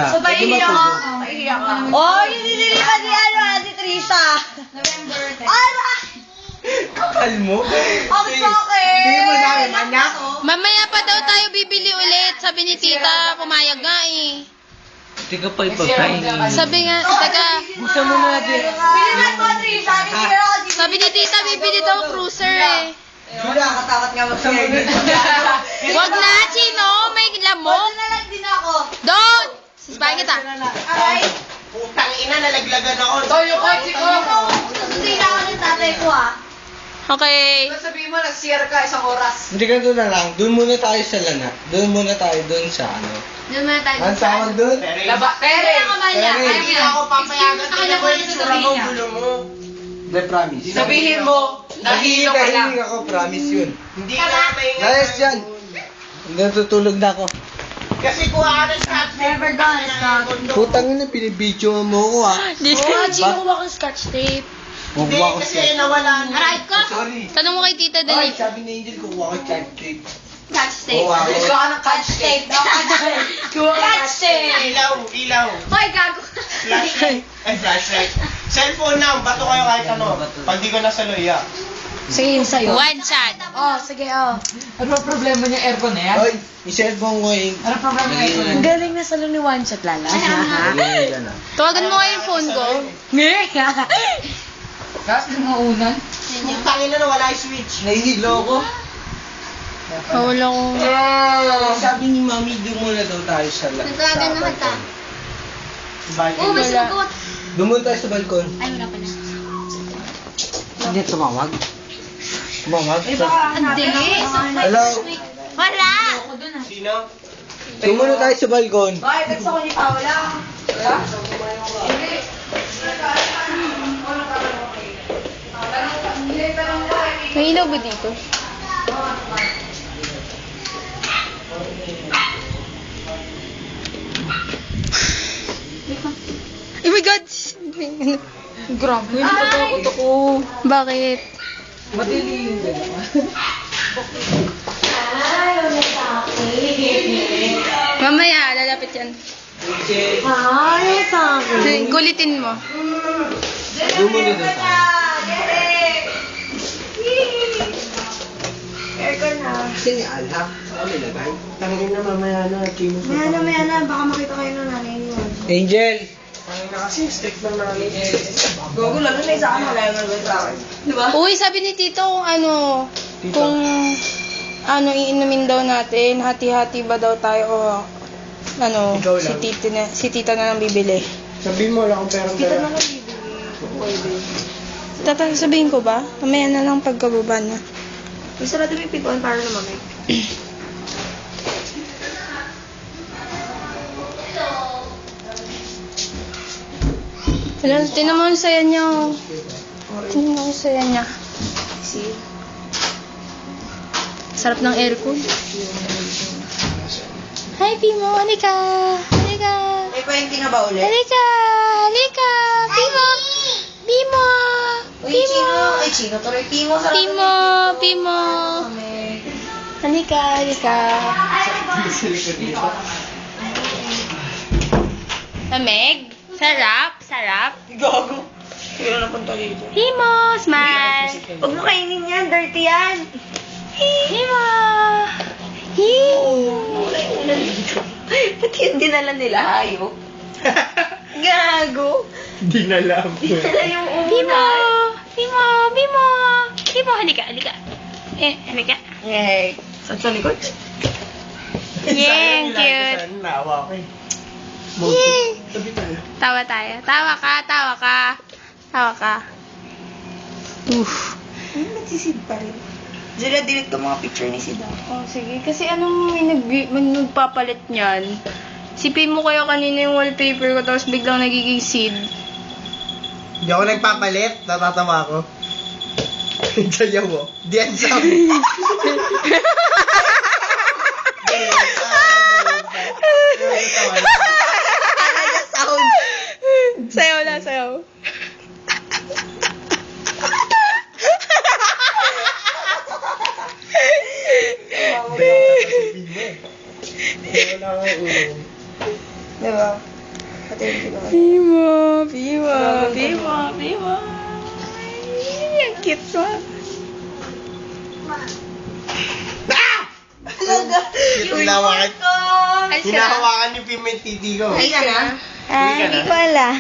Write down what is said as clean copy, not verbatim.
So, pahihiya ka. Pahihiya ka. Oh, yung sinilipan ni Ate Trisha. November 10. Aray! Kakal mo? Ang sakit! Hindi mo namin, anak. Mamaya pa daw tayo bibili ulit. Sabi ni tita, pumayag nga eh. Hindi ka pa ipagkain. Sabi nga, taga, Gusto mo na din. Bilisan mo, Trisha. sabi ni tita, bibili daw cruiser eh. Wala, katakot nga mag-share. Wag na, Chino, may lamok. Na lang din ako. Don't! Sisbahin kita. Aray! Putang ina, nalaglagan ako. Toyo ko, Chico. Susina ako ng tatay ko ah. Okay. Sabihin mo, nag-share ka isang oras. Hindi ka doon na lang. Doon muna tayo sa lana. Doon muna tayo doon sa ano. Doon muna tayo. Ang tawag doon? Laba, Pere. Hindi ako papayagan. Akala ko yung sasabihin niya. mo. The promise. Sabihin mo, nahihilo ka lang. Hindi ako, promise yun. Hindi ka maingay. Layas dyan. Natutulog na ako. Kasi kuha ka ng scotch. Never gonna stop. Putang ina, pinibidyo mo ko ah. Chino, kuha kang scotch tape. Hindi, kasi nawala na. Aray ko. Sorry. Tanong mo kay tita Ay, dali. sabi ni Angel, kukuha ko chat tape. Scotch tape. Oo, ako. Kuha ka ng catch tape. Kuha ka ng catch tape. Ilaw. Hoy, gago. Flashlight. Ay, flashlight. Cellphone lang. Bato kayo kahit ano. Pag di ko nasa loya. Sige, yung sa'yo. One shot. Oh, sige, oh. Ano problema niya aircon na yan? Ay, i-cellphone ko yung... Ano problema niya aircon na Ang yan? galing na salo ni One Shot, Lala. Tawagan mo nga yung phone ko. Kasi maunan. Tangin na wala yung switch. Nahihilo ko. Wala ko. Sabi ni Mami, doon muna daw tayo sa Natawagan na kita. Balcony. may sumagot. Doon muna tayo sa balkon. Ay, wala pa na. Hindi tumawag. Tumawag? Hindi. Hello? Wala. Sino? Doon muna tayo sa balkon. Bakit? Text ako ni Paula. Wala? May ilaw ba dito? Oh my God! Grabe, natatakot ako. Bakit? Madilim din. Mamaya, lalapit yan. Ay, sa akin. Kulitin mo. Doon muna daw tayo. Aircon na. Kasi ni Alhak, saan nilagay? Tangin na mamaya na, kimus Maya na, baka makita kayo ng nanay niyo. Angel! Tangin na kasi stick lang namin. Gogo, lalo na isa ka na, wala yung gagawin sa akin. Diba? Uy, sabi ni Tito kung iinumin daw natin, hati-hati ba daw tayo o Ikaw lang. si tita na lang bibili. Sabihin mo, wala akong perang pera. Sabihin ko ba? Mamaya na lang pagkababa na. Gusto natin may pituan para lumamig. Tinan mo ang saya niya. Oh. Tinan mo ang saya niya. See? Sarap ng aircon. Hi, Pimo. Halika. Halika. May 20 na ba ulit? Halika. Halika. Pimo. Pimo. Uy, Pimo. Chino. Ay, Chino. Tuloy, Pimo. Sarap Pimo. Pimo. Kami. Halika. Halika. Lamig. Sarap. Sarap. Gago. Hindi na napunta dito. Pimo. Smile. Huwag mo kainin yan. Dirty yan. Pimo. Wala yung ulan dito. Ba't yun dinala nila? Hayop. Gago. Dinalam. Dinala yung Pimo. ulan. Pimo. Pimo. Pimo. Halika. Halika. Halika. Yay. Saan sa likod? Yeah, cute. Naawa ko eh. Yay. Sabi tayo. Tawa tayo. Tawa ka. Tawa ka. Tawa ka. Ano ba't si Sid pa rin? Julia, delete ko mga picture ni Sid. Oh, sige. Kasi anong may nagpapalit niyan? Sipin mo kaya kanina yung wallpaper ko tapos biglang nagiging seed. Hindi ako nagpapalit, natatawa ako. Sayaw mo. Diyan sa Sayaw na, sayaw. Wala nga ulo. Diba? Pima, Pima, Pima, Pima. Ay, ang cute mo. Hinahawakan. Hinahawakan yung pimenti ko. Ay, ka na? Hindi ko alam.